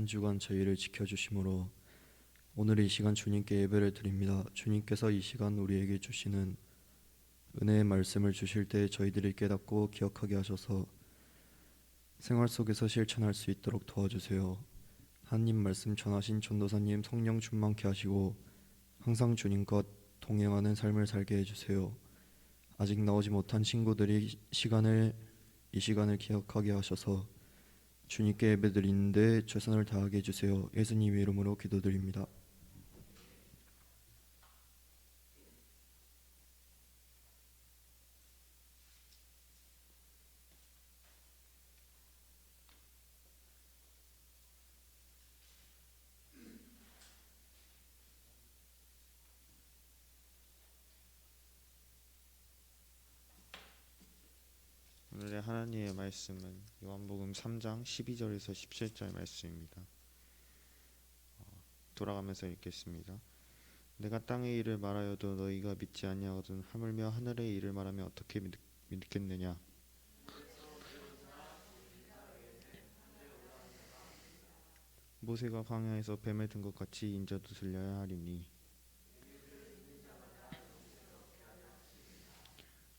한 주간 저희를 지켜주심으로 오늘 이 시간 주님께 예배를 드립니다. 주님께서 이 시간 우리에게 주시는 은혜의 말씀을 주실 때 저희들이 깨닫고 기억하게 하셔서 생활 속에서 실천할 수 있도록 도와주세요. 하나님 말씀 전하신 전도사님 성령 충만케 하시고 항상 주님과 동행하는 삶을 살게 해주세요. 아직 나오지 못한 친구들이 이 시간을 기억하게 하셔서 주님께 예배드리는데 최선을 다하게 해주세요. 예수님의 이름으로 기도드립니다. 오늘의 하나님의 말씀은 요한복음 3장 12절에서 17절 말씀입니다. 돌아가면서 읽겠습니다. 내가 땅의 일을 말하여도 너희가 믿지 아니하거든 하물며 하늘의 일을 말하면 어떻게 믿겠느냐. 모세가 광야에서 뱀을 든 것 같이 인자도 들려야 하리니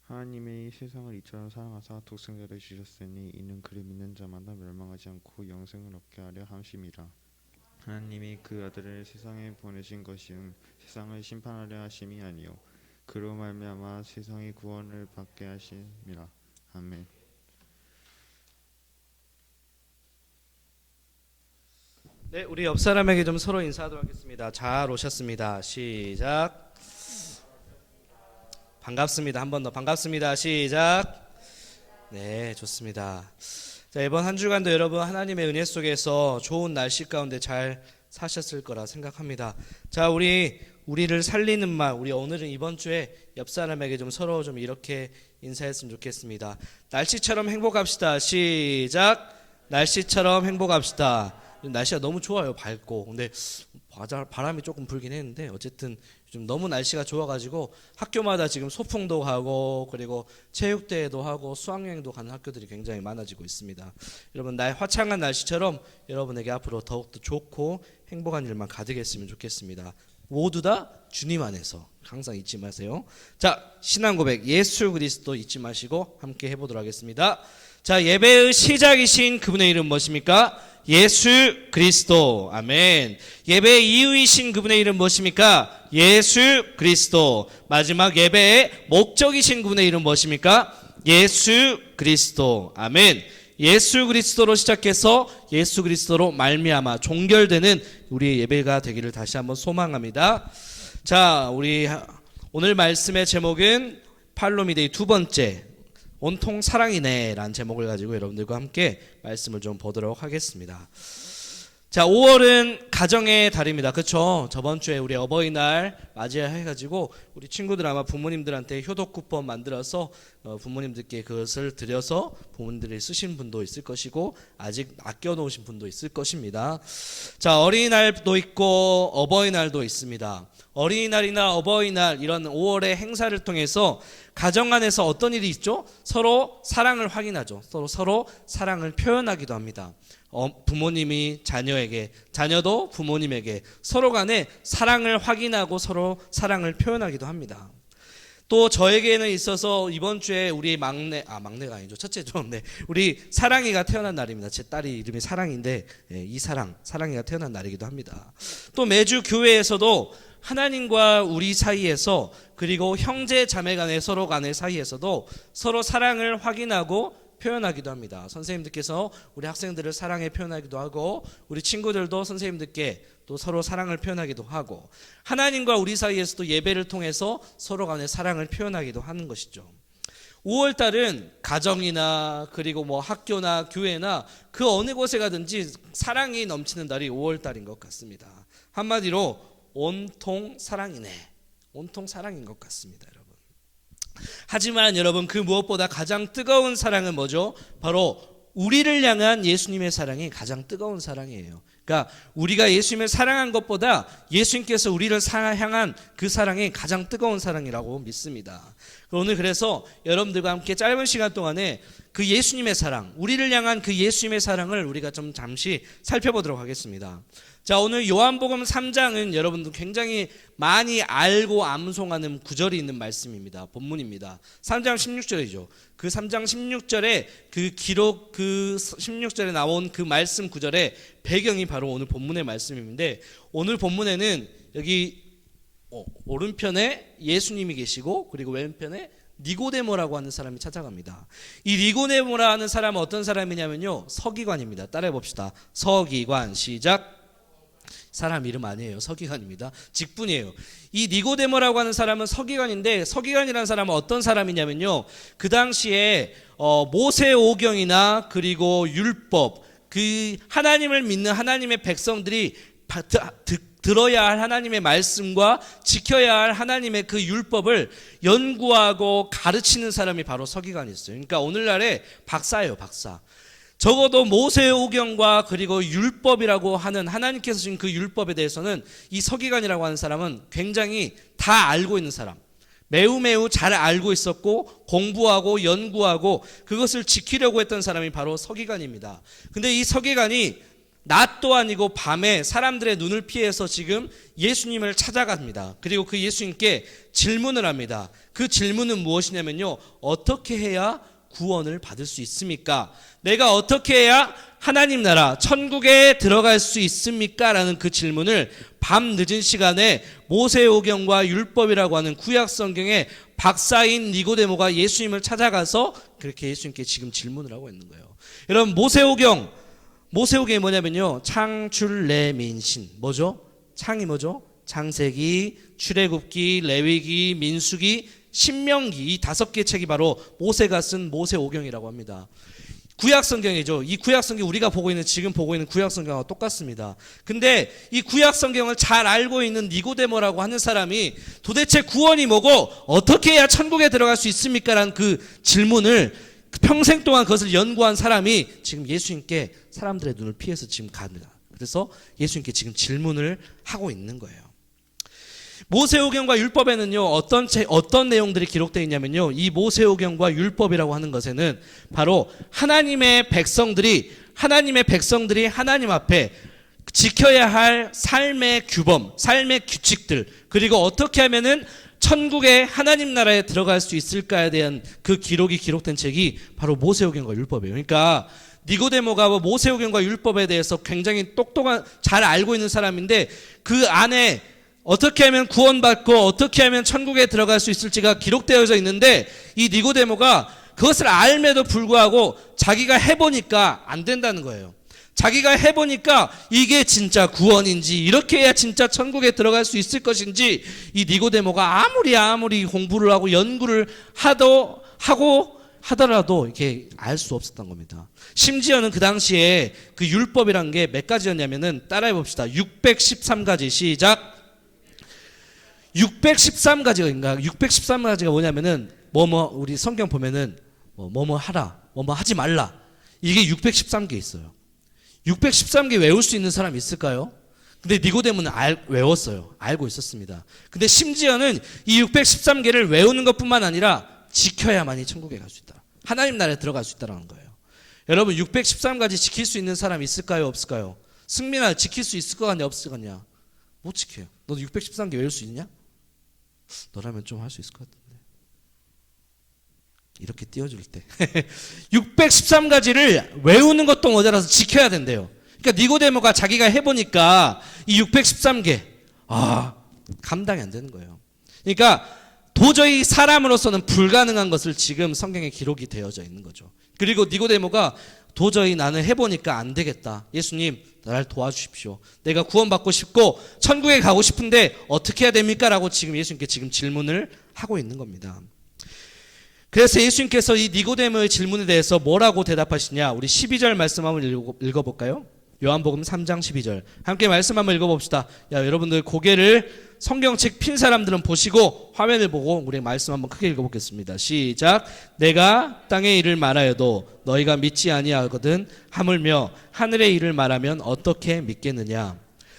하나님이 세상을 이처럼 사랑하사 독생자를 주셨으니 이는 그를 믿는 자마다 멸망하지 않고 영생을 얻게 하려 함심이라. 하나님이 그 아들을 세상에 보내신 것은 세상을 심판하려 하심이 아니요 그로 말미암아 세상의 구원을 받게 하심이라. 아멘. 네, 우리 옆 사람에게 좀 서로 인사하도록 하겠습니다. 잘 오셨습니다. 시작. 반갑습니다. 한 번 더 반갑습니다. 시작. 네, 좋습니다. 자, 이번 한 주간도 여러분 하나님의 은혜 속에서 좋은 날씨 가운데 잘 사셨을 거라 생각합니다. 자, 우리를 살리는 말, 우리 오늘은 이번 주에 옆 사람에게 좀 서로 좀 이렇게 인사했으면 좋겠습니다. 날씨처럼 행복합시다. 시작. 날씨처럼 행복합시다. 날씨가 너무 좋아요. 밝고. 근데 바람이 조금 불긴 했는데 어쨌든 요즘 너무 날씨가 좋아가지고 학교마다 지금 소풍도 가고 그리고 체육대회도 하고 수학여행도 가는 학교들이 굉장히 많아지고 있습니다. 여러분 화창한 날씨처럼 여러분에게 앞으로 더욱더 좋고 행복한 일만 가득했으면 좋겠습니다. 모두 다 주님 안에서 항상 잊지 마세요. 자, 신앙 고백 예수 그리스도 잊지 마시고 함께 해보도록 하겠습니다. 자, 예배의 시작이신 그분의 이름 무엇입니까? 예수 그리스도. 아멘. 예배의 이유이신 그분의 이름 무엇입니까? 예수 그리스도. 마지막 예배의 목적이신 그분의 이름 무엇입니까? 예수 그리스도. 아멘. 예수 그리스도로 시작해서 예수 그리스도로 말미암아 종결되는 우리의 예배가 되기를 다시 한번 소망합니다. 자, 우리 오늘 말씀의 제목은 팔로미데이 두 번째 온통 사랑이네 라는 제목을 가지고 여러분들과 함께 말씀을 좀 보도록 하겠습니다. 자, 5월은 가정의 달입니다. 그렇죠? 저번 주에 우리 어버이날 맞이해가지고 우리 친구들 아마 부모님들한테 효도 쿠폰 만들어서 부모님들께 그것을 드려서 부모님들이 쓰신 분도 있을 것이고 아직 아껴놓으신 분도 있을 것입니다. 자, 어린이날도 있고 어버이날도 있습니다. 어린이날이나 어버이날 이런 5월의 행사를 통해서 가정 안에서 어떤 일이 있죠? 서로 사랑을 확인하죠. 서로 사랑을 표현하기도 합니다. 부모님이 자녀에게, 자녀도 부모님에게 서로 간에 사랑을 확인하고 서로 사랑을 표현하기도 합니다. 또 저에게는 있어서 이번 주에 우리 막내가 아니죠. 첫째죠. 네. 우리 사랑이가 태어난 날입니다. 제 딸이 이름이 사랑인데 사랑이가 태어난 날이기도 합니다. 또 매주 교회에서도 하나님과 우리 사이에서 그리고 형제 자매 간의 서로 간의 사이에서도 서로 사랑을 확인하고 표현하기도 합니다. 선생님들께서 우리 학생들을 사랑해 표현하기도 하고 우리 친구들도 선생님들께 또 서로 사랑을 표현하기도 하고 하나님과 우리 사이에서도 예배를 통해서 서로 간의 사랑을 표현하기도 하는 것이죠. 5월달은 가정이나 그리고 학교나 교회나 그 어느 곳에 가든지 사랑이 넘치는 달이 5월달인 것 같습니다. 한마디로 온통 사랑이네. 온통 사랑인 것 같습니다, 여러분. 하지만 여러분 그 무엇보다 가장 뜨거운 사랑은 뭐죠? 바로 우리를 향한 예수님의 사랑이 가장 뜨거운 사랑이에요. 그러니까 우리가 예수님을 사랑한 것보다 예수님께서 우리를 향한 그 사랑이 가장 뜨거운 사랑이라고 믿습니다. 오늘 그래서 여러분들과 함께 짧은 시간 동안에 그 예수님의 사랑, 우리를 향한 그 예수님의 사랑을 우리가 좀 잠시 살펴보도록 하겠습니다. 자, 오늘 요한복음 3장은 여러분들 굉장히 많이 알고 암송하는 구절이 있는 말씀입니다. 본문입니다. 3장 16절이죠. 그 3장 16절에 그 기록, 그 16절에 나온 그 말씀 구절의 배경이 바로 오늘 본문의 말씀인데, 오늘 본문에는 여기 오른편에 예수님이 계시고, 그리고 왼편에 니고데모라고 하는 사람이 찾아갑니다. 이 니고데모라 하는 사람은 어떤 사람이냐면요, 서기관입니다. 따라해 봅시다. 서기관. 시작. 사람 이름 아니에요. 서기관입니다. 직분이에요. 이 니고데모라고 하는 사람은 서기관인데, 서기관이라는 사람은 어떤 사람이냐면요, 그 당시에 모세오경이나 그리고 율법, 그 하나님을 믿는 하나님의 백성들이 들어야 할 하나님의 말씀과 지켜야 할 하나님의 그 율법을 연구하고 가르치는 사람이 바로 서기관이었어요. 그러니까 오늘날의 박사예요, 박사. 적어도 모세오경과 그리고 율법이라고 하는 하나님께서 주신 그 율법에 대해서는 이 서기관이라고 하는 사람은 굉장히 다 알고 있는 사람, 매우 잘 알고 있었고 공부하고 연구하고 그것을 지키려고 했던 사람이 바로 서기관입니다. 근데 이 서기관이 낮도 아니고 밤에 사람들의 눈을 피해서 지금 예수님을 찾아갑니다. 그리고 그 예수님께 질문을 합니다. 그 질문은 무엇이냐면요, 어떻게 해야 구원을 받을 수 있습니까? 내가 어떻게 해야 하나님 나라 천국에 들어갈 수 있습니까? 라는 그 질문을 밤 늦은 시간에 모세오경과 율법이라고 하는 구약 성경의 박사인 니고데모가 예수님을 찾아가서 그렇게 예수님께 지금 질문을 하고 있는 거예요. 여러분, 모세오경이 뭐냐면요, 창출레민신. 뭐죠? 창이 뭐죠? 창세기, 출애굽기, 레위기, 민수기, 신명기, 이 5개 책이 바로 모세가 쓴 모세오경이라고 합니다. 구약성경이죠. 이 구약성경 우리가 지금 보고 있는 구약성경과 똑같습니다. 근데 이 구약성경을 잘 알고 있는 니고데모라고 하는 사람이 도대체 구원이 뭐고 어떻게 해야 천국에 들어갈 수 있습니까? 라는 그 질문을 평생 동안 그것을 연구한 사람이 지금 예수님께 사람들의 눈을 피해서 지금 갑니다. 그래서 예수님께 지금 질문을 하고 있는 거예요. 모세오경과 율법에는요, 어떤 내용들이 기록되어 있냐면요, 이 모세오경과 율법이라고 하는 것에는 바로 하나님의 백성들이 하나님 앞에 지켜야 할 삶의 규범, 삶의 규칙들, 그리고 어떻게 하면은 천국의 하나님 나라에 들어갈 수 있을까에 대한 그 기록이 기록된 책이 바로 모세오경과 율법이에요. 그러니까 니고데모가 모세오경과 율법에 대해서 굉장히 똑똑한, 잘 알고 있는 사람인데, 그 안에 어떻게 하면 구원받고 어떻게 하면 천국에 들어갈 수 있을지가 기록되어져 있는데, 이 니고데모가 그것을 알매도 불구하고 자기가 해보니까 안 된다는 거예요. 자기가 해보니까 이게 진짜 구원인지, 이렇게 해야 진짜 천국에 들어갈 수 있을 것인지, 이 니고데모가 아무리 공부를 하고 연구를 하더라도 이렇게 알 수 없었던 겁니다. 심지어는 그 당시에 그 율법이란 게 몇 가지였냐면은, 따라해 봅시다. 613가지. 시작. 613가지가 뭐냐면은, 우리 성경 보면은 뭐뭐 하라, 뭐뭐 하지 말라, 이게 613개 있어요. 613개 외울 수 있는 사람 있을까요? 근데 니고데모는 외웠어요. 알고 있었습니다. 근데 심지어는 이 613개를 외우는 것뿐만 아니라 지켜야만이 천국에 갈 수 있다, 하나님 나라에 들어갈 수 있다는 거예요. 여러분, 613가지 지킬 수 있는 사람 있을까요? 없을까요? 승민아, 지킬 수 있을 것 같냐, 없을 것 같냐? 못 지켜요. 너도 613개 외울 수 있냐? 너라면 좀 할 수 있을 것 같은데. 이렇게 띄워줄 때 613가지를 외우는 것도 모자라서 지켜야 된대요. 그러니까 니고데모가 자기가 해보니까 이 613개 감당이 안 되는 거예요. 그러니까 도저히 사람으로서는 불가능한 것을 지금 성경에 기록이 되어져 있는 거죠. 그리고 니고데모가 도저히 나는 해보니까 안 되겠다, 예수님 나를 도와주십시오, 내가 구원받고 싶고 천국에 가고 싶은데 어떻게 해야 됩니까? 라고 지금 예수님께 지금 질문을 하고 있는 겁니다. 그래서 예수님께서 이 니고데모의 질문에 대해서 뭐라고 대답하시냐, 우리 12절 말씀 한번 읽어볼까요? 요한복음 3장 12절 함께 말씀 한번 읽어봅시다. 여러분들 고개를 성경책 핀 사람들은 보시고 화면을 보고 우리 말씀 한번 크게 읽어보겠습니다. 시작. 내가 땅의 일을 말하여도 너희가 믿지 아니하거든 하물며 하늘의 일을 말하면 어떻게 믿겠느냐.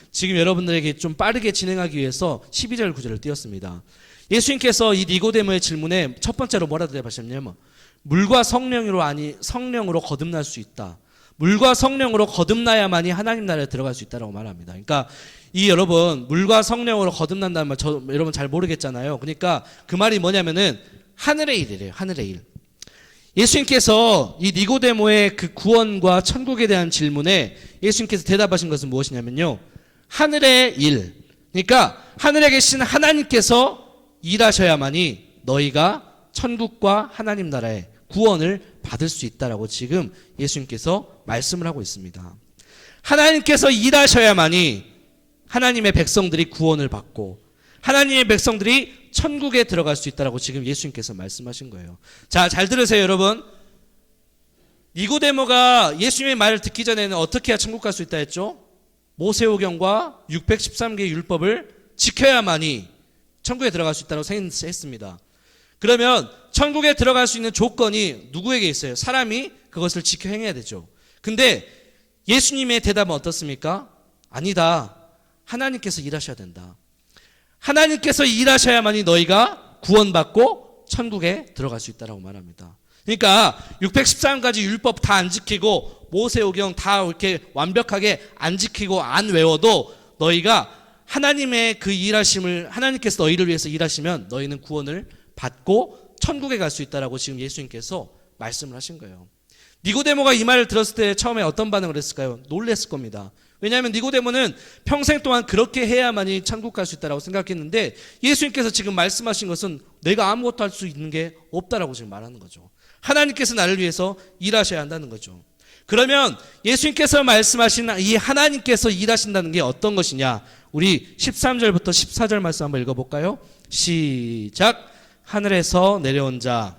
지금 여러분들에게 좀 빠르게 진행하기 위해서 12절 구절을 띄웠습니다. 예수님께서 이 니고데모의 질문에 첫 번째로 뭐라 대답하셨냐면 물과 성령으로 거듭날 수 있다. 물과 성령으로 거듭나야만이 하나님 나라에 들어갈 수 있다라고 말합니다. 그러니까 이 여러분 물과 성령으로 거듭난다는 말 여러분 잘 모르겠잖아요. 그러니까 그 말이 뭐냐면은 하늘의 일이래요. 하늘의 일. 예수님께서 이 니고데모의 그 구원과 천국에 대한 질문에 예수님께서 대답하신 것은 무엇이냐면요. 하늘의 일. 그러니까 하늘에 계신 하나님께서 일하셔야만이 너희가 천국과 하나님 나라의 구원을 받을 수 있다라고 지금 예수님께서 말씀을 하고 있습니다. 하나님께서 일하셔야만이 하나님의 백성들이 구원을 받고 하나님의 백성들이 천국에 들어갈 수 있다라고 지금 예수님께서 말씀하신 거예요. 자, 잘 들으세요, 여러분. 니고데모가 예수님의 말을 듣기 전에는 어떻게 해야 천국 갈 수 있다 했죠? 모세오경과 613개의 율법을 지켜야만이 천국에 들어갈 수 있다고 생각했습니다. 그러면 천국에 들어갈 수 있는 조건이 누구에게 있어요? 사람이 그것을 지켜 행해야 되죠. 근데 예수님의 대답은 어떻습니까? 아니다. 하나님께서 일하셔야 된다. 하나님께서 일하셔야만이 너희가 구원받고 천국에 들어갈 수 있다라고 말합니다. 그러니까 613가지 율법 다 안 지키고 모세오경 다 이렇게 완벽하게 안 지키고 안 외워도 너희가 하나님의 그 일하심을 하나님께서 너희를 위해서 일하시면 너희는 구원을 받고 천국에 갈 수 있다라고 지금 예수님께서 말씀을 하신 거예요. 니고데모가 이 말을 들었을 때 처음에 어떤 반응을 했을까요? 놀랬을 겁니다. 왜냐하면 니고데모는 평생 동안 그렇게 해야만이 천국 갈 수 있다라고 생각했는데 예수님께서 지금 말씀하신 것은 내가 아무것도 할 수 있는 게 없다라고 지금 말하는 거죠. 하나님께서 나를 위해서 일하셔야 한다는 거죠. 그러면 예수님께서 말씀하신 이 하나님께서 일하신다는 게 어떤 것이냐? 우리 13절부터 14절 말씀 한번 읽어볼까요? 시작. 하늘에서 내려온 자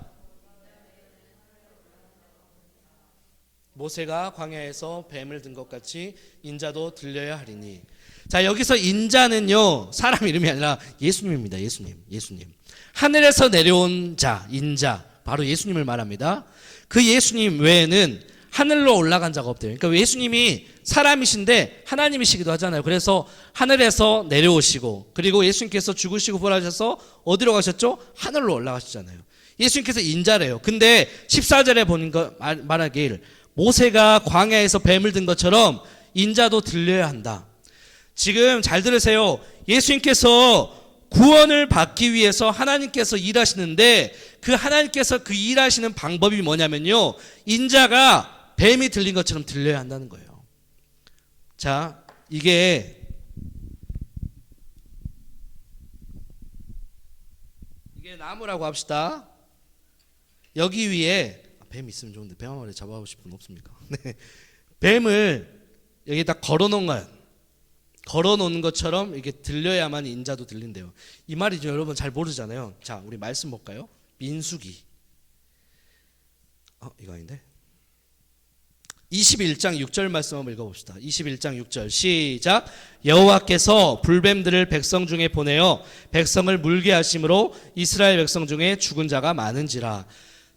모세가 광야에서 뱀을 든 것 같이 인자도 들려야 하리니. 자, 여기서 인자는요 사람 이름이 아니라 예수님입니다. 예수님. 하늘에서 내려온 자, 인자, 바로 예수님을 말합니다. 그 예수님 외에는 하늘로 올라간 자가 없대요. 그러니까 예수님이 사람이신데 하나님이시기도 하잖아요. 그래서 하늘에서 내려오시고 그리고 예수님께서 죽으시고 부활하셔서 어디로 가셨죠? 하늘로 올라가시잖아요. 예수님께서 인자래요. 근데 14절에 보는 거 말하길 모세가 광야에서 뱀을 든 것처럼 인자도 들려야 한다. 지금 잘 들으세요. 예수님께서 구원을 받기 위해서 하나님께서 일하시는데 그 하나님께서 그 일하시는 방법이 뭐냐면요. 인자가 뱀이 들린 것처럼 들려야 한다는 거예요. 자, 이게 나무라고 합시다. 여기 위에 뱀 있으면 좋은데 뱀 한 마리 잡아보고 싶은 분 없습니까? 네. 뱀을 여기다 걸어놓은 거예요. 걸어놓는 것처럼 이게 들려야만 인자도 들린대요. 이 말이죠. 여러분 잘 모르잖아요. 자, 우리 말씀 볼까요? 민수기. 이거 아닌데? 21장 6절 말씀 한번 읽어봅시다. 21장 6절 시작. 여호와께서 불뱀들을 백성 중에 보내어 백성을 물게 하심으로 이스라엘 백성 중에 죽은 자가 많은지라.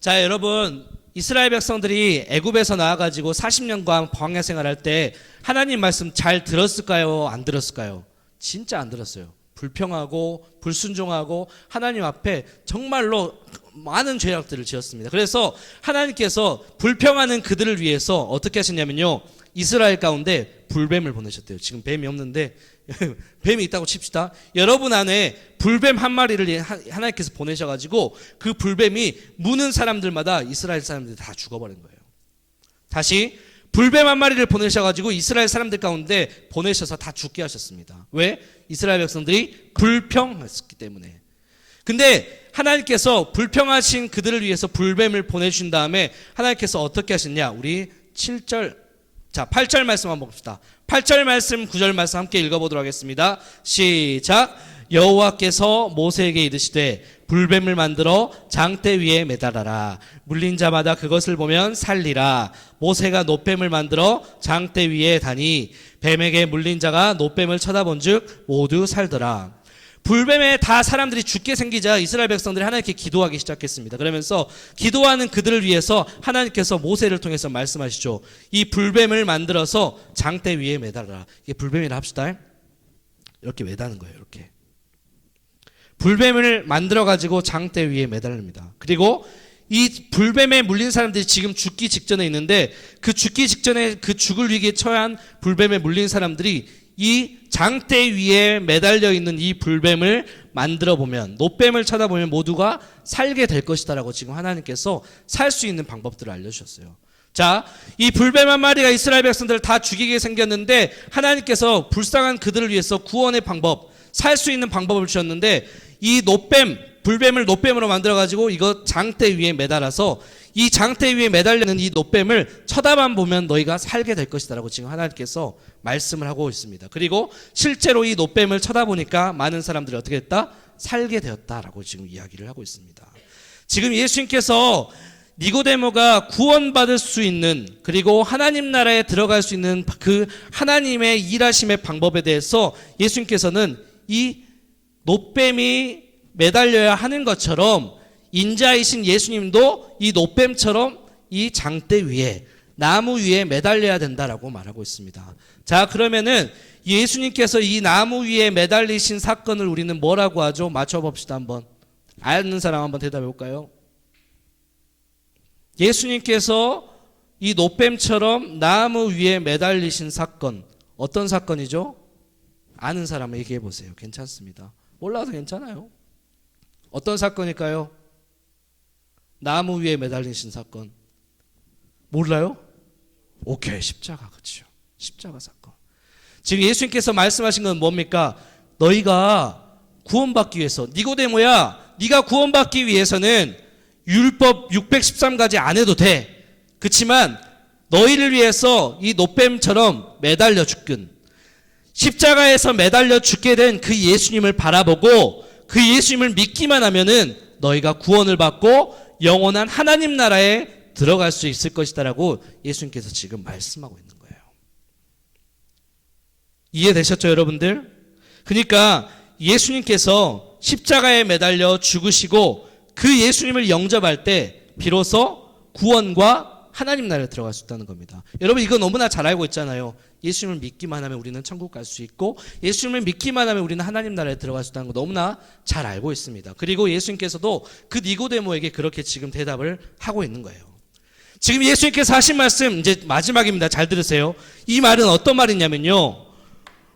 자, 여러분 이스라엘 백성들이 애굽에서 나와가지고 40년간 광야 생활할 때 하나님 말씀 잘 들었을까요? 안 들었을까요? 진짜 안 들었어요. 불평하고 불순종하고 하나님 앞에 정말로 많은 죄악들을 지었습니다. 그래서 하나님께서 불평하는 그들을 위해서 어떻게 하셨냐면요, 이스라엘 가운데 불뱀을 보내셨대요. 지금 뱀이 없는데 뱀이 있다고 칩시다. 여러분 안에 불뱀 한 마리를 하나님께서 보내셔가지고 그 불뱀이 무는 사람들마다 이스라엘 사람들이 다 죽어버린 거예요. 다시 불뱀 한 마리를 보내셔가지고 이스라엘 사람들 가운데 보내셔서 다 죽게 하셨습니다. 왜? 이스라엘 백성들이 불평했기 때문에. 근데 하나님께서 불평하신 그들을 위해서 불뱀을 보내주신 다음에 하나님께서 어떻게 하셨냐? 우리 7절, 자 8절 말씀 한번 봅시다. 8절 말씀 9절 말씀 함께 읽어보도록 하겠습니다. 시작. 여호와께서 모세에게 이르시되 불뱀을 만들어 장대 위에 매달아라. 물린 자마다 그것을 보면 살리라. 모세가 놋뱀을 만들어 장대 위에 다니 뱀에게 물린 자가 놋뱀을 쳐다본즉 모두 살더라. 불뱀에 다 사람들이 죽게 생기자 이스라엘 백성들이 하나님께 기도하기 시작했습니다. 그러면서 기도하는 그들을 위해서 하나님께서 모세를 통해서 말씀하시죠. 이 불뱀을 만들어서 장대 위에 매달아라. 이게 불뱀이라 합시다. 이렇게 매다는 거예요. 이렇게. 불뱀을 만들어 가지고 장대 위에 매달립니다. 그리고 이 불뱀에 물린 사람들이 지금 죽기 직전에 있는데 그 죽기 직전에 그 죽을 위기에 처한 불뱀에 물린 사람들이 이 장대 위에 매달려 있는 이 불뱀을 만들어 보면, 노뱀을 쳐다보면 모두가 살게 될 것이다라고 지금 하나님께서 살 수 있는 방법들을 알려주셨어요. 자, 이 불뱀 한 마리가 이스라엘 백성들을 다 죽이게 생겼는데 하나님께서 불쌍한 그들을 위해서 구원의 방법, 살 수 있는 방법을 주셨는데 이 노뱀, 불뱀을 노뱀으로 만들어가지고 이거 장대 위에 매달아서 이 장대 위에 매달리는 이 노뱀을 쳐다만 보면 너희가 살게 될 것이다라고 지금 하나님께서 말씀을 하고 있습니다. 그리고 실제로 이 노뱀을 쳐다보니까 많은 사람들이 어떻게 했다? 살게 되었다라고 지금 이야기를 하고 있습니다. 지금 예수님께서 니고데모가 구원받을 수 있는, 그리고 하나님 나라에 들어갈 수 있는 그 하나님의 일하심의 방법에 대해서 예수님께서는 이 노뱀이 매달려야 하는 것처럼 인자이신 예수님도 이 노뱀처럼 이 장대 위에, 나무 위에 매달려야 된다라고 말하고 있습니다. 자, 그러면은 예수님께서 이 나무 위에 매달리신 사건을 우리는 뭐라고 하죠? 맞춰봅시다. 한번 아는 사람 한번 대답해 볼까요? 예수님께서 이 노뱀처럼 나무 위에 매달리신 사건, 어떤 사건이죠? 아는 사람 얘기해 보세요. 괜찮습니다. 몰라도 괜찮아요. 어떤 사건일까요? 나무 위에 매달리신 사건. 몰라요? 오케이, 십자가. 그렇죠. 십자가 사건. 지금 예수님께서 말씀하신 건 뭡니까? 너희가 구원받기 위해서, 니고데모야, 네가 구원받기 위해서는 율법 613가지 안 해도 돼. 그렇지만 너희를 위해서 이 노뱀처럼 매달려 죽긴, 십자가에서 매달려 죽게 된 그 예수님을 바라보고 그 예수님을 믿기만 하면은 너희가 구원을 받고 영원한 하나님 나라에 들어갈 수 있을 것이다라고 예수님께서 지금 말씀하고 있는 거예요. 이해되셨죠, 여러분들? 그러니까 예수님께서 십자가에 매달려 죽으시고 그 예수님을 영접할 때 비로소 구원과 하나님 나라에 들어갈 수 있다는 겁니다. 여러분, 이거 너무나 잘 알고 있잖아요. 예수님을 믿기만 하면 우리는 천국 갈 수 있고 예수님을 믿기만 하면 우리는 하나님 나라에 들어갈 수 있다는 거 너무나 잘 알고 있습니다. 그리고 예수님께서도 그 니고데모에게 그렇게 지금 대답을 하고 있는 거예요. 지금 예수님께서 하신 말씀 이제 마지막입니다. 잘 들으세요. 이 말은 어떤 말이냐면요,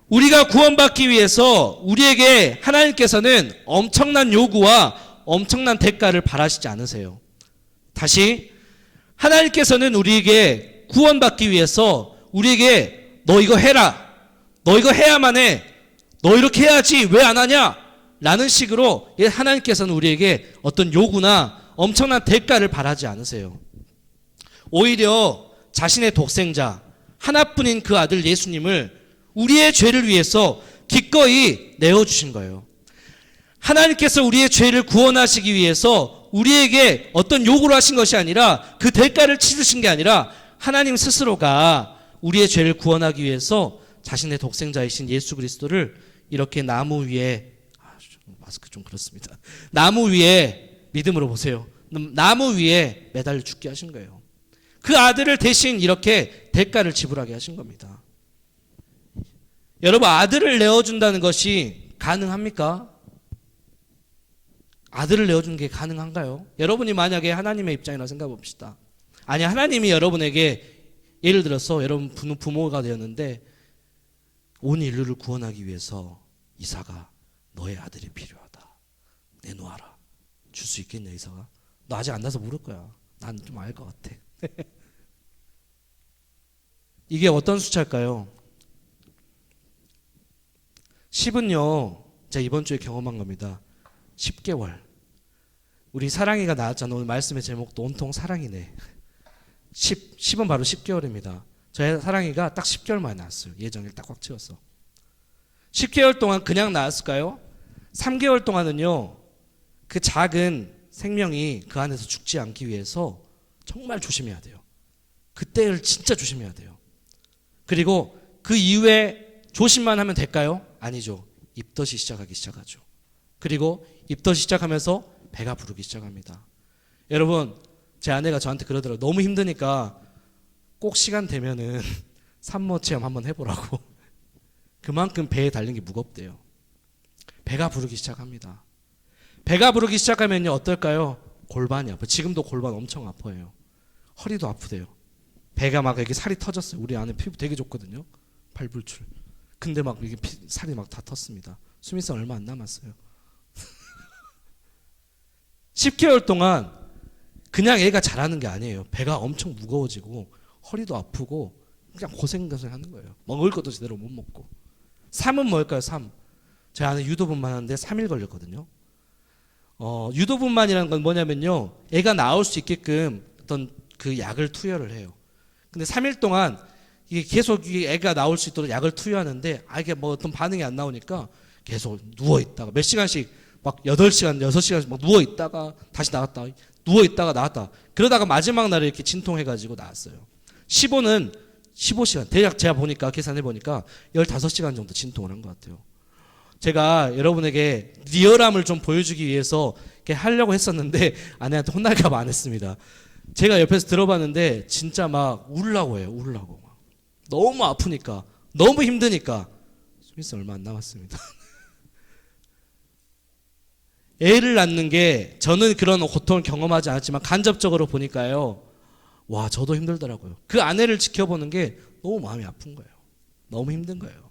우리가 구원받기 위해서 우리에게 하나님께서는 엄청난 요구와 엄청난 대가를 바라시지 않으세요. 다시, 하나님께서는 우리에게 구원받기 위해서 우리에게 너 이거 해라, 너 이거 해야만 해, 너 이렇게 해야지 왜 안 하냐 라는 식으로 하나님께서는 우리에게 어떤 요구나 엄청난 대가를 바라지 않으세요. 오히려 자신의 독생자 하나뿐인 그 아들 예수님을 우리의 죄를 위해서 기꺼이 내어주신 거예요. 하나님께서 우리의 죄를 구원하시기 위해서 우리에게 어떤 요구를 하신 것이 아니라, 그 대가를 치르신 게 아니라 하나님 스스로가 우리의 죄를 구원하기 위해서 자신의 독생자이신 예수 그리스도를 이렇게 나무 위에, 마스크 좀 그렇습니다. 나무 위에, 믿음으로 보세요. 나무 위에 매달려 죽게 하신 거예요. 그 아들을 대신 이렇게 대가를 지불하게 하신 겁니다. 여러분, 아들을 내어준다는 것이 가능합니까? 아들을 내어주는 게 가능한가요? 여러분이 만약에 하나님의 입장이라 생각해 봅시다. 아니, 하나님이 여러분에게 예를 들어서 여러분 부모가 되었는데 온 인류를 구원하기 위해서 이사가 너의 아들이 필요하다, 내놓아라. 줄 수 있겠냐, 이사가? 너 아직 안 나서 모를 거야. 난 좀 알 것 같아. 이게 어떤 숫자일까요? 10은요, 제가 이번 주에 경험한 겁니다. 10개월. 우리 사랑이가 나왔잖아. 오늘 말씀의 제목도 온통 사랑이네. 10은 바로 10개월입니다. 저희 사랑이가 딱 10개월 만에 나왔어요. 예정일 딱 꽉 채웠어. 10개월 동안 그냥 나왔을까요? 3개월 동안은요, 그 작은 생명이 그 안에서 죽지 않기 위해서 정말 조심해야 돼요. 그때를 진짜 조심해야 돼요. 그리고 그 이후에 조심만 하면 될까요? 아니죠. 입덧이 시작하기 시작하죠. 그리고 입덧이 시작하면서 배가 부르기 시작합니다. 여러분, 제 아내가 저한테 그러더라고요. 너무 힘드니까 꼭 시간 되면은 산모 체험 한번 해보라고. 그만큼 배에 달린 게 무겁대요. 배가 부르기 시작합니다. 배가 부르기 시작하면요 어떨까요? 골반이 아파요. 지금도 골반 엄청 아파요. 허리도 아프대요. 배가 막 이렇게 살이 터졌어요. 우리 안에 피부 되게 좋거든요. 발불출. 근데 막 이게 살이 막 다 텄습니다. 수민성 얼마 안 남았어요. 10개월 동안 그냥 애가 자라는 게 아니에요. 배가 엄청 무거워지고 허리도 아프고 그냥 고생하는 거예요. 먹을 것도 제대로 못 먹고. 3은 뭘까요? 3. 제 안에 유도분만 하는데 3일 걸렸거든요. 유도분만이라는 건 뭐냐면요. 애가 나올 수 있게끔 어떤 그 약을 투여를 해요. 근데 3일 동안 이게 계속 애가 나올 수 있도록 약을 투여하는데 이게 뭐 어떤 반응이 안 나오니까 계속 누워 있다가 몇 시간씩 막 8시간, 6시간씩 막 누워 있다가 다시 나갔다. 누워 있다가 나왔다. 그러다가 마지막 날에 이렇게 진통해 가지고 나왔어요. 15는 15시간. 대략 제가 보니까 계산해 보니까 15시간 정도 진통을 한 것 같아요. 제가 여러분에게 리얼함을 좀 보여주기 위해서 이렇게 하려고 했었는데 아내한테 혼날까 봐 안 했습니다. 제가 옆에서 들어봤는데 진짜 막 울라고 해요. 울라고. 너무 아프니까. 너무 힘드니까. 수미스 얼마 안 남았습니다. 애를 낳는 게 저는 그런 고통을 경험하지 않았지만 간접적으로 보니까요. 와, 저도 힘들더라고요. 그 아내를 지켜보는 게 너무 마음이 아픈 거예요. 너무 힘든 거예요.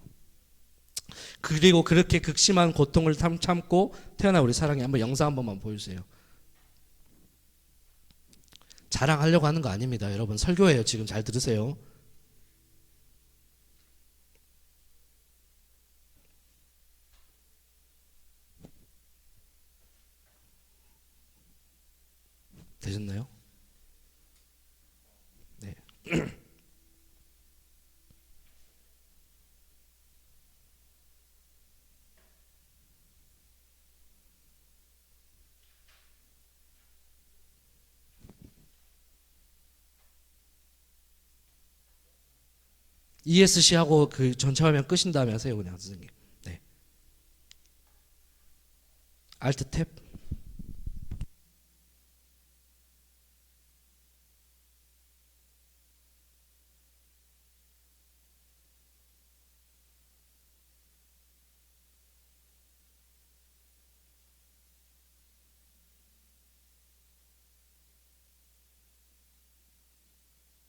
그리고 그렇게 극심한 고통을 참고 태어난 우리 사랑이 한번 영상 한 번만 보여주세요. 자랑하려고 하는 거 아닙니다. 여러분 설교예요. 지금 잘 들으세요. 되셨나요? 네. ESC 하고 그 전체 화면 끄신 다음에 하세요, 그냥 선생님. 네. Alt 탭.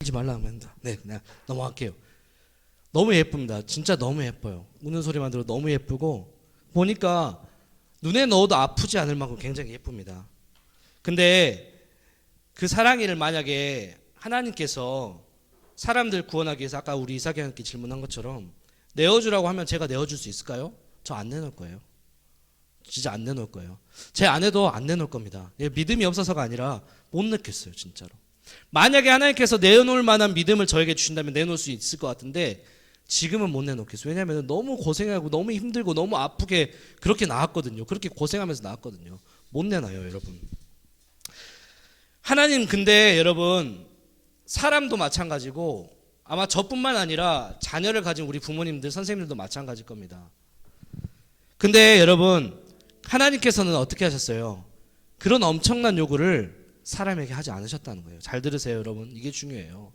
하지 말라고 합니다. 네, 그냥 넘어갈게요. 너무 예쁩니다. 진짜 너무 예뻐요. 우는 소리만 들어도 너무 예쁘고 보니까 눈에 넣어도 아프지 않을 만큼 굉장히 예쁩니다. 근데 그 사랑이를 만약에 하나님께서 사람들 구원하기 위해서 아까 우리 이삭이한테 질문한 것처럼 내어주라고 하면 제가 내어줄 수 있을까요? 저 안 내놓을 거예요. 진짜 안 내놓을 거예요. 제 아내도 안 내놓을 겁니다. 믿음이 없어서가 아니라 못 넣겠어요, 진짜로. 만약에 하나님께서 내놓을 만한 믿음을 저에게 주신다면 내놓을 수 있을 것 같은데 지금은 못 내놓겠어요. 왜냐하면 너무 고생하고 너무 힘들고 너무 아프게 그렇게 나왔거든요. 그렇게 고생하면서 나왔거든요. 못 내놔요, 여러분. 하나님 근데 여러분 사람도 마찬가지고 아마 저뿐만 아니라 자녀를 가진 우리 부모님들, 선생님들도 마찬가지일 겁니다. 근데 여러분 하나님께서는 어떻게 하셨어요? 그런 엄청난 요구를 사람에게 하지 않으셨다는 거예요. 잘 들으세요, 여러분. 이게 중요해요.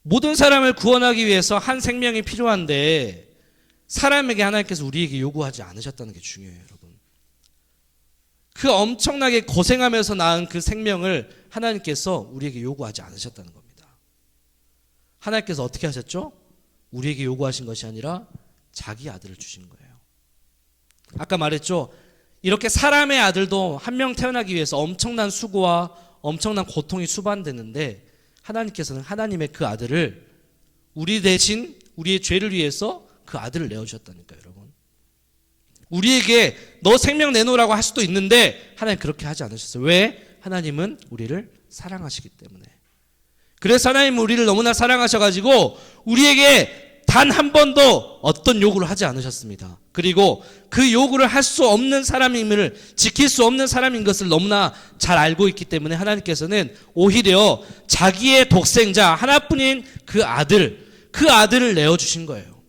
모든 사람을 구원하기 위해서 한 생명이 필요한데 사람에게 하나님께서 우리에게 요구하지 않으셨다는 게 중요해요, 여러분. 그 엄청나게 고생하면서 낳은 그 생명을 하나님께서 우리에게 요구하지 않으셨다는 겁니다. 하나님께서 어떻게 하셨죠? 우리에게 요구하신 것이 아니라 자기 아들을 주신 거예요. 아까 말했죠? 이렇게 사람의 아들도 한 명 태어나기 위해서 엄청난 수고와 엄청난 고통이 수반되는데 하나님께서는 하나님의 그 아들을 우리 대신 우리의 죄를 위해서 그 아들을 내어주셨다니까요, 여러분. 우리에게 너 생명 내놓으라고 할 수도 있는데 하나님 그렇게 하지 않으셨어요. 왜? 하나님은 우리를 사랑하시기 때문에. 그래서 하나님은 우리를 너무나 사랑하셔가지고 우리에게 단 한 번도 어떤 요구를 하지 않으셨습니다. 그리고 그 요구를 할 수 없는 사람임을 지킬 수 없는 사람인 것을 너무나 잘 알고 있기 때문에 하나님께서는 오히려 자기의 독생자 하나뿐인 그 아들을 내어주신 거예요.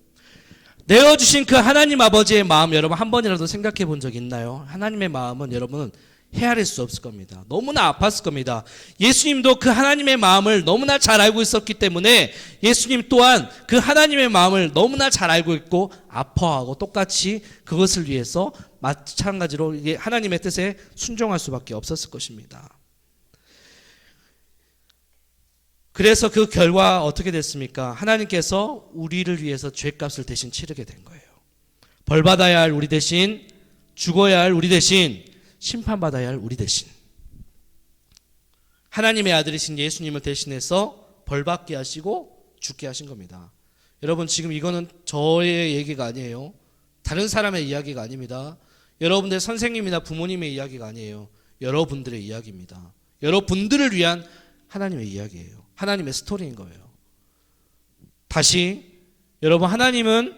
내어주신 그 하나님 아버지의 마음 여러분 한 번이라도 생각해 본 적 있나요? 하나님의 마음은 여러분 헤아릴 수 없을 겁니다. 너무나 아팠을 겁니다. 예수님도 그 하나님의 마음을 너무나 잘 알고 있었기 때문에 예수님 또한 그 하나님의 마음을 너무나 잘 알고 있고 아파하고 똑같이 그것을 위해서 마찬가지로 이게 하나님의 뜻에 순종할 수밖에 없었을 것입니다. 그래서 그 결과 어떻게 됐습니까? 하나님께서 우리를 위해서 죄값을 대신 치르게 된 거예요. 벌받아야 할 우리 대신, 죽어야 할 우리 대신, 심판받아야 할 우리 대신. 하나님의 아들이신 예수님을 대신해서 벌받게 하시고 죽게 하신 겁니다. 여러분, 지금 이거는 저의 얘기가 아니에요. 다른 사람의 이야기가 아닙니다. 여러분들 선생님이나 부모님의 이야기가 아니에요. 여러분들의 이야기입니다. 여러분들을 위한 하나님의 이야기예요. 하나님의 스토리인 거예요. 다시 여러분, 하나님은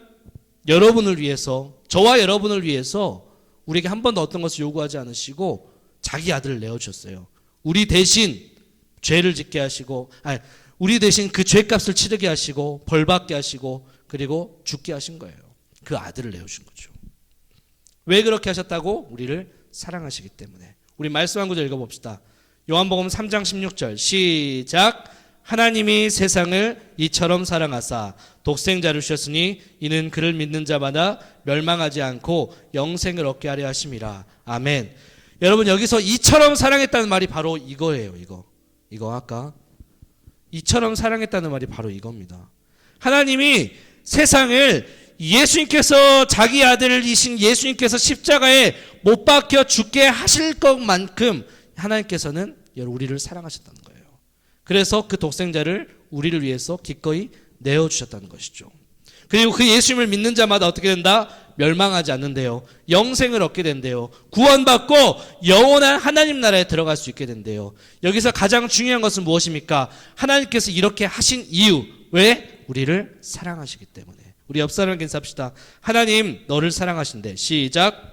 여러분을 위해서, 저와 여러분을 위해서 우리에게 한 번도 어떤 것을 요구하지 않으시고 자기 아들을 내어주셨어요. 우리 대신 죄를 짓게 하시고, 우리 대신 그 죄값을 치르게 하시고 벌받게 하시고 그리고 죽게 하신 거예요. 그 아들을 내어준 거죠. 왜 그렇게 하셨다고? 우리를 사랑하시기 때문에. 우리 말씀 한 구절 읽어봅시다. 요한복음 3장 16절 시작. 하나님이 세상을 이처럼 사랑하사 독생자를 주셨으니 이는 그를 믿는 자마다 멸망하지 않고 영생을 얻게 하려 하심이라. 아멘. 여러분, 여기서 이처럼 사랑했다는 말이 바로 이거예요. 이거 아까 이처럼 사랑했다는 말이 바로 이겁니다. 하나님이 세상을 예수님께서 자기 아들이신 예수님께서 십자가에 못 박혀 죽게 하실 것만큼 하나님께서는 우리를 사랑하셨다는 거예요. 그래서 그 독생자를 우리를 위해서 기꺼이 내어주셨다는 것이죠. 그리고 그 예수님을 믿는 자마다 어떻게 된다? 멸망하지 않는데요. 영생을 얻게 된대요. 구원받고 영원한 하나님 나라에 들어갈 수 있게 된대요. 여기서 가장 중요한 것은 무엇입니까? 하나님께서 이렇게 하신 이유. 왜? 우리를 사랑하시기 때문에. 우리 옆 사람에게 인사합시다. 하나님 너를 사랑하신대. 시작.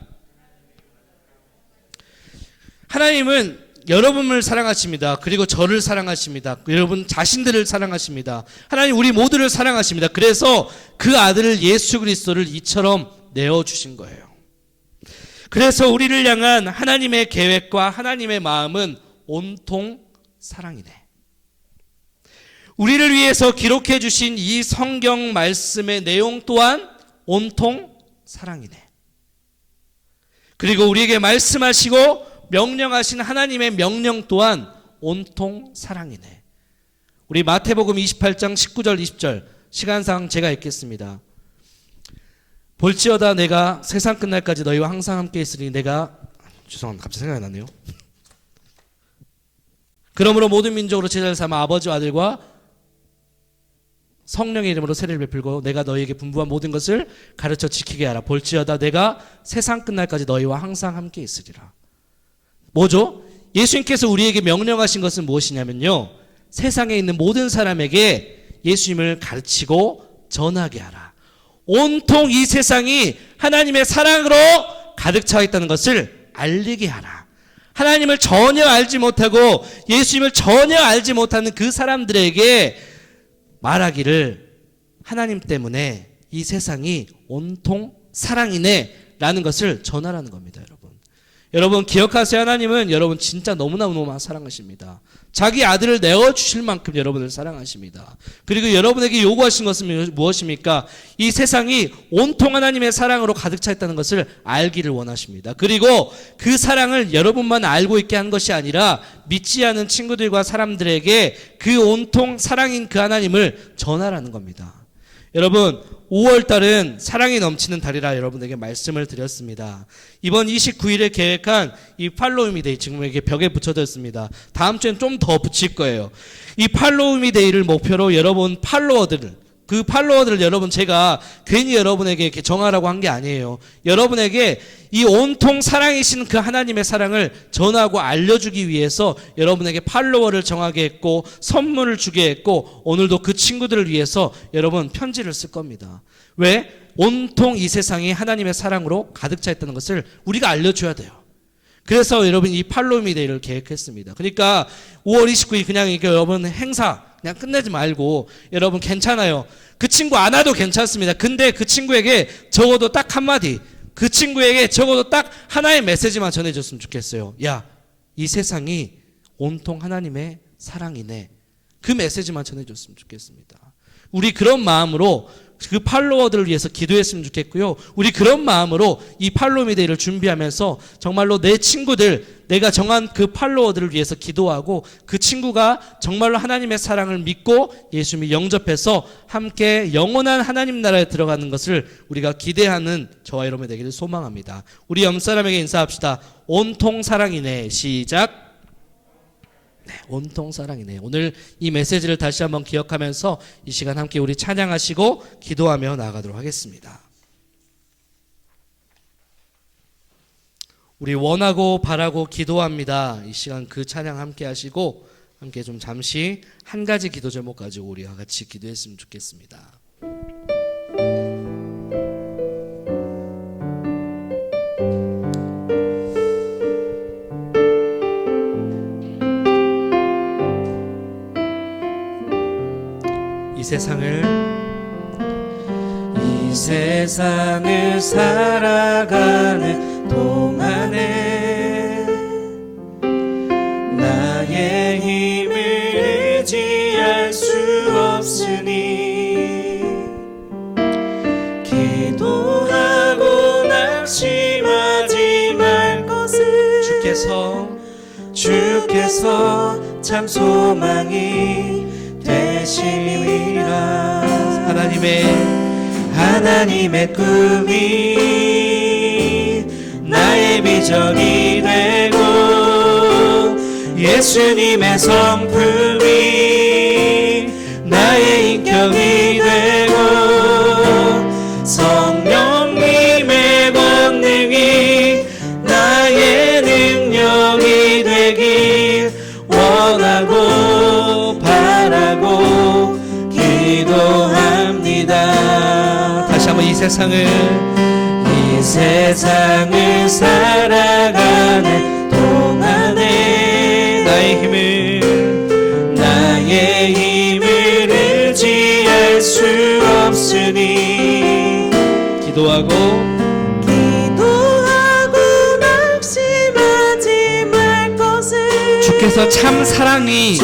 하나님은 여러분을 사랑하십니다. 그리고 저를 사랑하십니다. 여러분 자신들을 사랑하십니다. 하나님 우리 모두를 사랑하십니다. 그래서 그 아들을 예수 그리스도를 이처럼 내어주신 거예요. 그래서 우리를 향한 하나님의 계획과 하나님의 마음은 온통 사랑이네. 우리를 위해서 기록해 주신 이 성경 말씀의 내용 또한 온통 사랑이네. 그리고 우리에게 말씀하시고 명령하신 하나님의 명령 또한 온통 사랑이네. 우리 마태복음 28장 19절 20절 시간상 제가 읽겠습니다. 볼지어다 내가 세상 끝날까지 너희와 항상 함께 있으니 내가 죄송합니다. 갑자기 생각이 나네요. 그러므로 모든 민족으로 제자를 삼아 아버지와 아들과 성령의 이름으로 세례를 베풀고 내가 너희에게 분부한 모든 것을 가르쳐 지키게 하라. 볼지어다 내가 세상 끝날까지 너희와 항상 함께 있으리라. 뭐죠? 예수님께서 우리에게 명령하신 것은 무엇이냐면요, 세상에 있는 모든 사람에게 예수님을 가르치고 전하게 하라. 온통 이 세상이 하나님의 사랑으로 가득 차 있다는 것을 알리게 하라. 하나님을 전혀 알지 못하고 예수님을 전혀 알지 못하는 그 사람들에게 말하기를 하나님 때문에 이 세상이 온통 사랑이네 라는 것을 전하라는 겁니다. 여러분 기억하세요. 하나님은 여러분 진짜 너무나 사랑하십니다. 자기 아들을 내어주실 만큼 여러분을 사랑하십니다. 그리고 여러분에게 요구하신 것은 무엇입니까? 이 세상이 온통 하나님의 사랑으로 가득 차 있다는 것을 알기를 원하십니다. 그리고 그 사랑을 여러분만 알고 있게 한 것이 아니라 믿지 않은 친구들과 사람들에게 그 온통 사랑인 그 하나님을 전하라는 겁니다. 여러분 5월달은 사랑이 넘치는 달이라 여러분에게 말씀을 드렸습니다. 이번 29일에 계획한 이 팔로우미 데이 지금 이렇게 벽에 붙여졌습니다. 다음 주엔 좀 더 붙일 거예요. 이 팔로우미 데이를 목표로 여러분 그 팔로워들을 여러분 제가 괜히 여러분에게 이렇게 정하라고 한 게 아니에요. 여러분에게 이 온통 사랑이신 그 하나님의 사랑을 전하고 알려주기 위해서 여러분에게 팔로워를 정하게 했고 선물을 주게 했고 오늘도 그 친구들을 위해서 여러분 편지를 쓸 겁니다. 왜? 온통 이 세상이 하나님의 사랑으로 가득 차 있다는 것을 우리가 알려줘야 돼요. 그래서 여러분 이 팔로우미 데이를 계획했습니다. 그러니까 5월 29일 그냥 이게 여러분 행사 그냥 끝내지 말고 여러분 괜찮아요. 그 친구 안 와도 괜찮습니다. 근데 그 친구에게 적어도 딱 한마디, 그 친구에게 적어도 딱 하나의 메시지만 전해줬으면 좋겠어요. 야, 이 세상이 온통 하나님의 사랑이네. 그 메시지만 전해줬으면 좋겠습니다. 우리 그런 마음으로 그 팔로워들을 위해서 기도했으면 좋겠고요. 우리 그런 마음으로 이 팔로미데이를 준비하면서 정말로 내 친구들, 내가 정한 그 팔로워들을 위해서 기도하고 그 친구가 정말로 하나님의 사랑을 믿고 예수님이 영접해서 함께 영원한 하나님 나라에 들어가는 것을 우리가 기대하는 저와 여러분이 되기를 소망합니다. 우리 옆사람에게 인사합시다. 온통 사랑이네. 시작. 네, 온통 사랑이네. 오늘 이 메시지를 다시 한번 기억하면서 이 시간 함께 우리 찬양하시고 기도하며 나아가도록 하겠습니다. 우리 원하고 바라고 기도합니다. 이 시간 그 찬양 함께 하시고 함께 좀 잠시 한 가지 기도 제목 가지고 우리와 같이 기도했으면 좋겠습니다. 이 세상을 살아가는 동안에 나의 힘을 의지할 수 없으니 기도하고 낙심하지 말 것을 주께서 참 소망이 되심이라. 하나님의 꿈이 나의 비전이 되고 예수님의 성품이 나의 인격이 되고 성령님의 권능이 나의 능력이 되길 원하고 바라고 기도합니다. 다시 한번 이 세상을 살아가는 동안에 나의 힘을 의지할 수 없으니 기도하고 낙심하지 말 것을 주께서 참 사랑이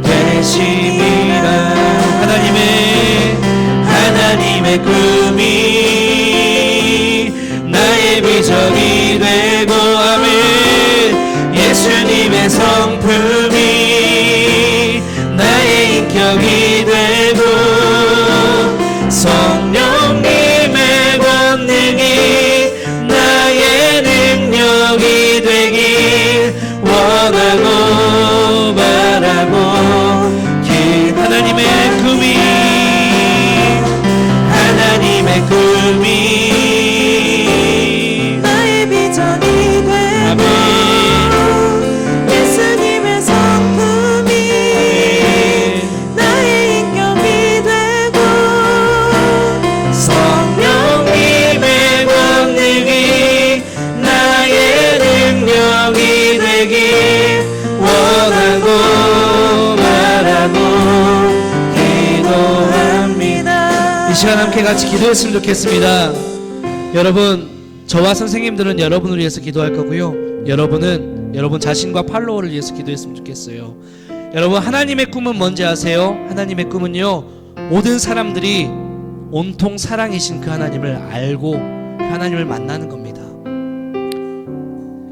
되심이라. 하나님의 꿈이 나의 비전이 되고 아멘. 예수님의 성품이 나의 인격이 되고 성령님의 권능이 나의 능력이 되길 원하고 바라고 하나님의 꿈이 나의 비전이 되고 예수님의 성품이 나의 인격이 되고 성령님의 권능이 나의 능력이 되길 원하고 바라고 기도합니다. 이 시간 함께 같이 기도했으면 좋겠습니다. 여러분, 저와 선생님들은 여러분을 위해서 기도할 거고요. 여러분은 여러분 자신과 팔로워를 위해서 기도했으면 좋겠어요. 여러분, 하나님의 꿈은 뭔지 아세요? 하나님의 꿈은요, 모든 사람들이 온통 사랑이신 그 하나님을 알고 그 하나님을 만나는 겁니다.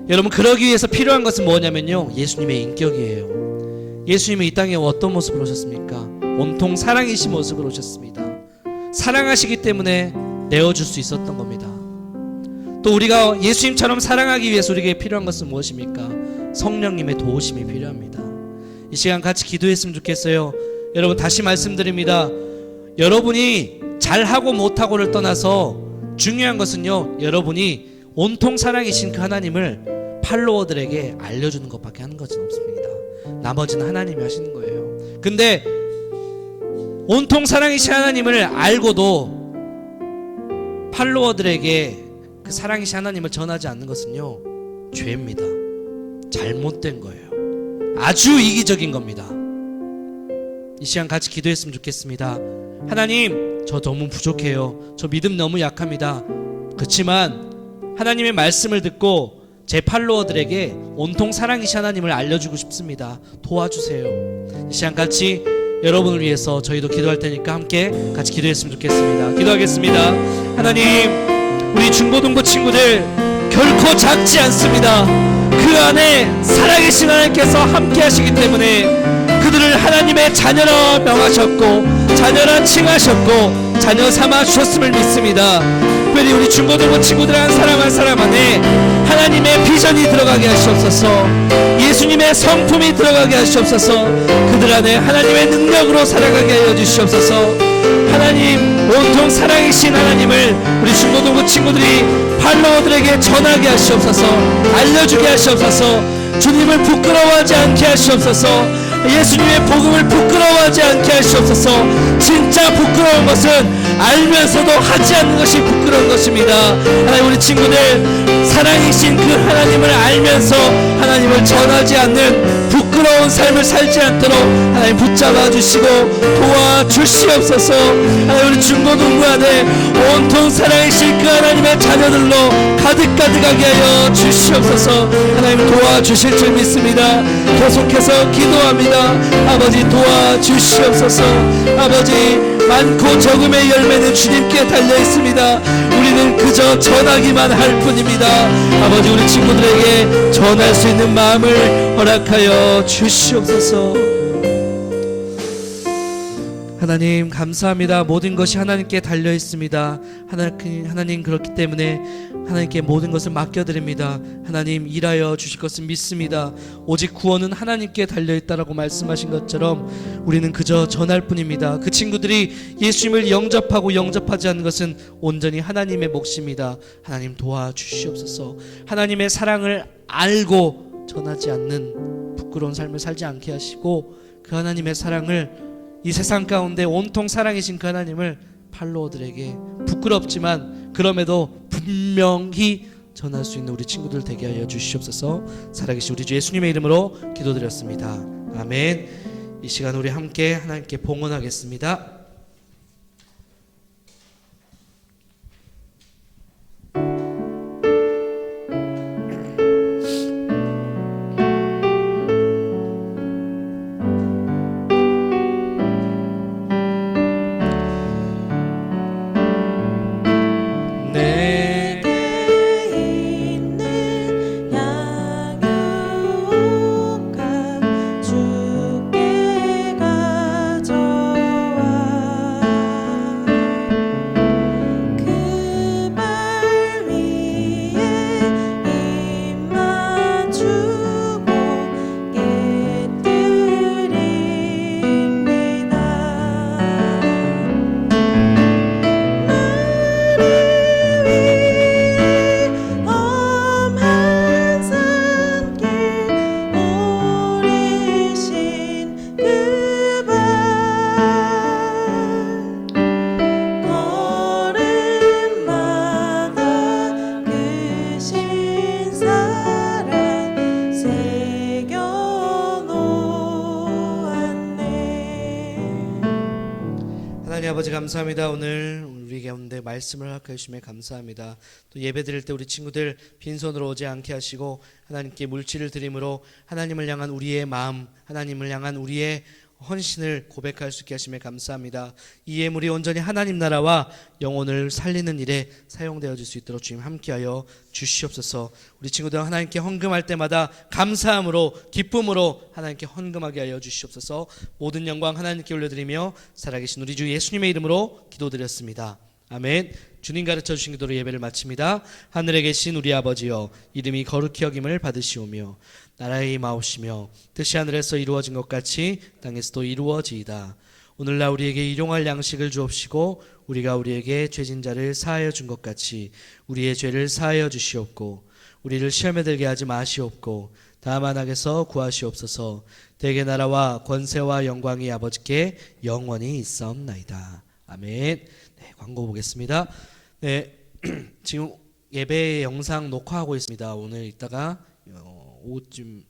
여러분, 그러기 위해서 필요한 것은 뭐냐면요, 예수님의 인격이에요. 예수님이 이 땅에 어떤 모습으로 오셨습니까? 온통 사랑이신 모습으로 오셨습니다. 사랑하시기 때문에 내어줄 수 있었던 겁니다. 또 우리가 예수님처럼 사랑하기 위해서 우리에게 필요한 것은 무엇입니까? 성령님의 도우심이 필요합니다. 이 시간 같이 기도했으면 좋겠어요. 여러분, 다시 말씀드립니다. 여러분이 잘하고 못하고를 떠나서 중요한 것은요, 여러분이 온통 사랑이신 그 하나님을 팔로워들에게 알려주는 것밖에 하는 것은 없습니다. 나머지는 하나님이 하시는 거예요. 근데 온통 사랑이신 하나님을 알고도 팔로워들에게 그 사랑이신 하나님을 전하지 않는 것은요, 죄입니다. 잘못된 거예요. 아주 이기적인 겁니다. 이 시간 같이 기도했으면 좋겠습니다. 하나님, 저 너무 부족해요. 저 믿음 너무 약합니다. 그렇지만 하나님의 말씀을 듣고 제 팔로워들에게 온통 사랑이신 하나님을 알려주고 싶습니다. 도와주세요. 이 시간 같이 여러분을 위해서 저희도 기도할 테니까 함께 같이 기도했으면 좋겠습니다. 기도하겠습니다. 하나님, 우리 중고등부 친구들 결코 작지 않습니다. 그 안에 살아계신 하나님께서 함께 하시기 때문에 그들을 하나님의 자녀라 명하셨고 자녀라 칭하셨고 자녀 삼아 주셨음을 믿습니다. 특별히 우리 중고등부 친구들 한 사람 안에 하나님의 비전이 들어가게 하시옵소서. 예수님의 성품이 들어가게 하시옵소서. 그들 안에 하나님의 능력으로 살아가게 하여 주시옵소서. 하나님, 온통 사랑이신 하나님을 우리 중고등부 친구들이 팔로워들에게 전하게 하시옵소서. 알려주게 하시옵소서. 주님을 부끄러워하지 않게 하시옵소서. 예수님의 복음을 부끄러워하지 않게 하시옵소서. 진짜 부끄러운 것은 알면서도 하지 않는 것이 부끄러운 것입니다. 하나님, 우리 친구들 사랑이신 그 하나님을 알면서 하나님을 전하지 않는 부끄러운 삶을 살지 않도록 하나님 붙잡아 주시고 도와주시옵소서. 하나님, 우리 중고등부 안에 온통 사랑이신 그 하나님의 자녀들로 가득가득하게 하여 주시옵소서. 하나님 도와주실 줄 믿습니다. 계속해서 기도합니다. 아버지 도와주시옵소서. 아버지, 많고 적음의 열매는 주님께 달려있습니다. 우리는 그저 전하기만 할 뿐입니다. 아버지, 우리 친구들에게 전할 수 있는 마음을 허락하여 주시옵소서. 하나님 감사합니다. 모든 것이 하나님께 달려 있습니다. 하나님 그렇기 때문에 하나님께 모든 것을 맡겨드립니다. 하나님 일하여 주실 것을 믿습니다. 오직 구원은 하나님께 달려 있다라고 말씀하신 것처럼 우리는 그저 전할 뿐입니다. 그 친구들이 예수님을 영접하고 영접하지 않는 것은 온전히 하나님의 몫입니다. 하나님 도와주시옵소서. 하나님의 사랑을 알고 전하지 않는 부끄러운 삶을 살지 않게 하시고 그 하나님의 사랑을 이 세상 가운데 온통 사랑이신 그 하나님을 팔로워들에게 부끄럽지만 그럼에도 분명히 전할 수 있는 우리 친구들 되게 하여 주시옵소서. 살아계신 우리 주 예수님의 이름으로 기도드렸습니다. 아멘. 이 시간 우리 함께 하나님께 봉헌하겠습니다. 아버지 감사합니다. 오늘 우리 가운데 말씀을 허락해 주심에 감사합니다. 또 예배 드릴 때 우리 친구들 빈손으로 오지 않게 하시고 하나님께 물질을 드림으로 하나님을 향한 우리의 마음, 하나님을 향한 우리의 헌신을 고백할 수 있게 하심에 감사합니다. 이 예물이 온전히 하나님 나라와 영혼을 살리는 일에 사용되어질 수 있도록 주님 함께하여 주시옵소서. 우리 친구들 하나님께 헌금할 때마다 감사함으로 기쁨으로 하나님께 헌금하게 하여 주시옵소서. 모든 영광 하나님께 올려드리며 살아계신 우리 주 예수님의 이름으로 기도드렸습니다. 아멘. 주님 가르쳐 주신 기도로 예배를 마칩니다. 하늘에 계신 우리 아버지여, 이름이 거룩히 여김을 받으시오며 나라의 임하옵시며 뜻이 하늘에서 이루어진 것 같이 땅에서도 이루어지이다. 오늘날 우리에게 일용할 양식을 주옵시고 우리가 우리에게 죄진 자를 사하여 준 것 같이 우리의 죄를 사하여 주시옵고 우리를 시험에 들게 하지 마시옵고 다만 악에서 구하시옵소서. 대개 나라와 권세와 영광이 아버지께 영원히 있사옵나이다. 아멘. 네, 광고 보겠습니다. 네, 지금 예배 영상 녹화하고 있습니다. 오늘 이따가 오후쯤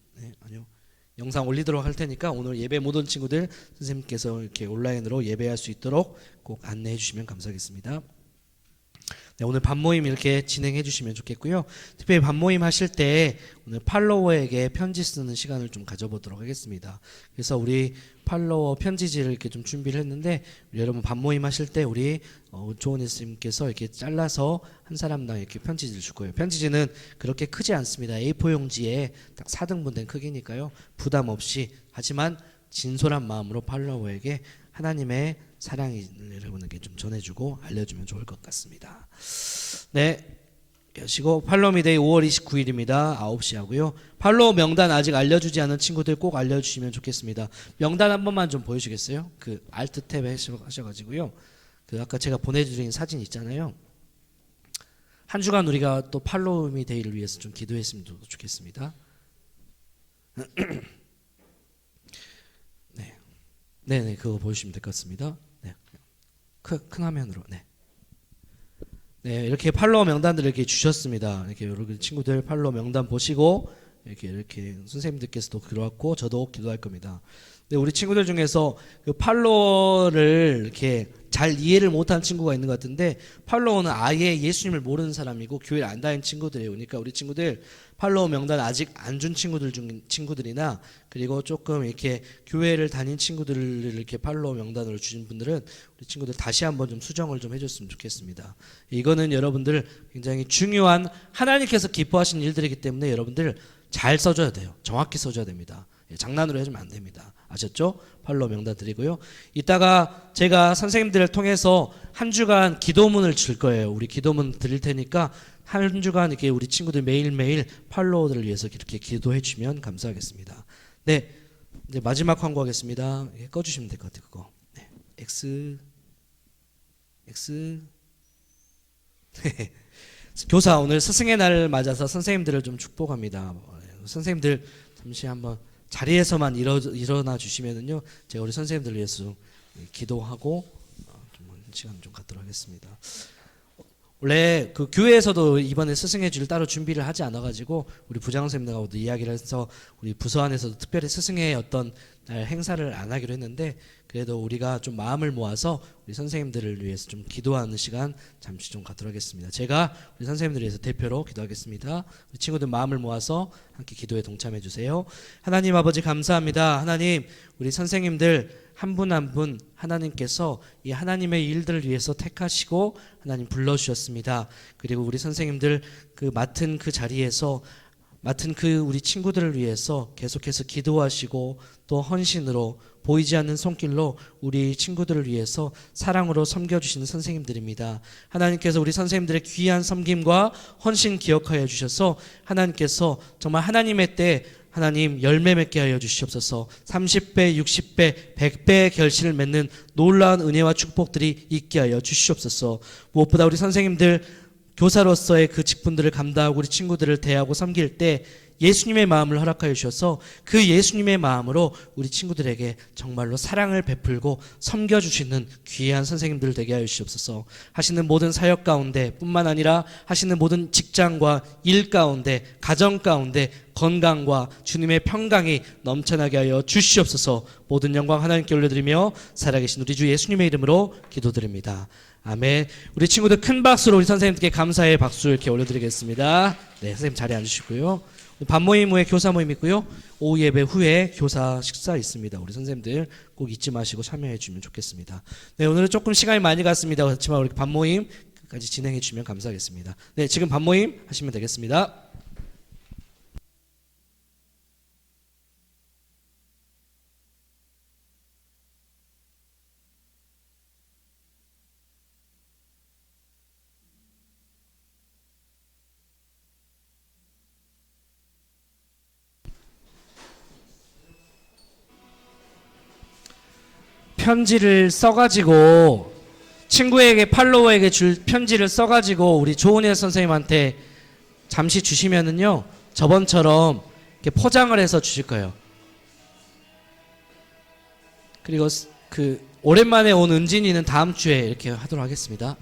영상 올리도록 할 테니까 오늘 예배 못 온 친구들 선생님께서 이렇게 온라인으로 예배할 수 있도록 꼭 안내해 주시면 감사하겠습니다. 네, 오늘 반모임 이렇게 진행해 주시면 좋겠고요. 특별히 반모임 하실 때 오늘 팔로워에게 편지 쓰는 시간을 좀 가져보도록 하겠습니다. 그래서 우리 팔로워 편지지를 이렇게 좀 준비를 했는데 우리 여러분 반모임 하실 때 우리 조은혜 스님께서 이렇게 잘라서 한 사람당 이렇게 편지지를 줄 거예요. 편지지는 그렇게 크지 않습니다. A4 용지에 딱 4등분 된 크기니까요. 부담 없이 하지만 진솔한 마음으로 팔로워에게 하나님의 사랑을 여러분에게 좀 전해주고 알려주면 좋을 것 같습니다. 네, 여시고 팔로미데이 5월 29일입니다. 9시 하고요. 팔로우 명단 아직 알려주지 않은 친구들 꼭 알려주시면 좋겠습니다. 명단 한 번만 좀 보여주시겠어요? 그 알트 탭에 하셔가지고요. 그 아까 제가 보내드린 사진 있잖아요. 한 주간 우리가 또 팔로미데이를 위해서 좀 기도했으면 좋겠습니다. 네네, 그거 보여주시면 될 것 같습니다. 네, 큰 화면으로. 네. 네, 이렇게 팔로워 명단들을 이렇게 주셨습니다. 이렇게 여러분 친구들 팔로워 명단 보시고 이렇게 선생님들께서도 들어왔고 저도 기도할 겁니다. 근데 우리 친구들 중에서 그 팔로워를 이렇게 잘 이해를 못한 친구가 있는 것 같은데 팔로워는 아예 예수님을 모르는 사람이고 교회를 안 다니는 친구들이에요. 그러니까 우리 친구들 팔로워 명단 아직 안 준 친구들이나 그리고 조금 이렇게 교회를 다닌 친구들을 이렇게 팔로워 명단으로 주신 분들은 우리 친구들 다시 한번 좀 수정을 좀 해줬으면 좋겠습니다. 이거는 여러분들 굉장히 중요한 하나님께서 기뻐하시는 일들이기 때문에 여러분들 잘 써줘야 돼요. 정확히 써줘야 됩니다. 장난으로 해주면 안 됩니다. 아셨죠? 팔로워 명단 드리고요. 이따가 제가 선생님들을 통해서 한 주간 기도문을 줄 거예요. 우리 기도문 드릴 테니까 한 주간 이렇게 우리 친구들 매일매일 팔로워들을 위해서 이렇게 기도해 주시면 감사하겠습니다. 네, 이제 마지막 광고 하겠습니다. 꺼주시면 될 것 같아요. 그거. 네. X 교사 오늘 스승의 날을 맞아서 선생님들을 좀 축복합니다. 선생님들 잠시 한번 자리에서만 일어나 주시면은요, 제가 우리 선생님들을 위해서 기도하고 좀 시간 좀 갖도록 하겠습니다. 원래 그 교회에서도 이번에 스승의 주를 따로 준비를 하지 않아가지고 우리 부장 선생님들하고도 이야기를 해서 우리 부서 안에서도 특별히 스승의 어떤 날 행사를 안 하기로 했는데 그래도 우리가 좀 마음을 모아서 우리 선생님들을 위해서 좀 기도하는 시간 잠시 좀 갖도록 하겠습니다. 제가 우리 선생님들을 위해서 대표로 기도하겠습니다. 우리 친구들 마음을 모아서 함께 기도에 동참해 주세요. 하나님 아버지 감사합니다. 하나님 우리 선생님들 한 분 한 분 하나님께서 이 하나님의 일들을 위해서 택하시고 하나님 불러주셨습니다. 그리고 우리 선생님들 그 맡은 그 자리에서 맡은 그 우리 친구들을 위해서 계속해서 기도하시고 또 헌신으로 보이지 않는 손길로 우리 친구들을 위해서 사랑으로 섬겨주시는 선생님들입니다. 하나님께서 우리 선생님들의 귀한 섬김과 헌신 기억하여 주셔서 하나님께서 정말 하나님의 때 하나님 열매 맺게 하여 주시옵소서. 30배, 60배, 100배의 결실을 맺는 놀라운 은혜와 축복들이 있게 하여 주시옵소서. 무엇보다 우리 선생님들 교사로서의 그 직분들을 감당하고 우리 친구들을 대하고 섬길 때 예수님의 마음을 허락하여 주셔서 그 예수님의 마음으로 우리 친구들에게 정말로 사랑을 베풀고 섬겨주시는 귀한 선생님들 되게 하여 주시옵소서. 하시는 모든 사역 가운데 뿐만 아니라 하시는 모든 직장과 일 가운데 가정 가운데 건강과 주님의 평강이 넘쳐나게 하여 주시옵소서. 모든 영광 하나님께 올려드리며 살아계신 우리 주 예수님의 이름으로 기도드립니다. 아멘. 우리 친구들 큰 박수로 우리 선생님께 감사의 박수 이렇게 올려드리겠습니다. 네, 선생님 자리에 앉으시고요. 반모임 후에 교사 모임 있고요. 오후 예배 후에 교사 식사 있습니다. 우리 선생님들 꼭 잊지 마시고 참여해 주면 좋겠습니다. 네, 오늘은 조금 시간이 많이 갔습니다. 그렇지만 우리 반모임 끝까지 진행해 주시면 감사하겠습니다. 네, 지금 반모임 하시면 되겠습니다. 편지를 써가지고 친구에게 팔로워에게 줄 편지를 써가지고 우리 조은혜 선생님한테 잠시 주시면은요 저번처럼 이렇게 포장을 해서 주실 거예요. 그리고 그 오랜만에 온 은진이는 다음 주에 이렇게 하도록 하겠습니다.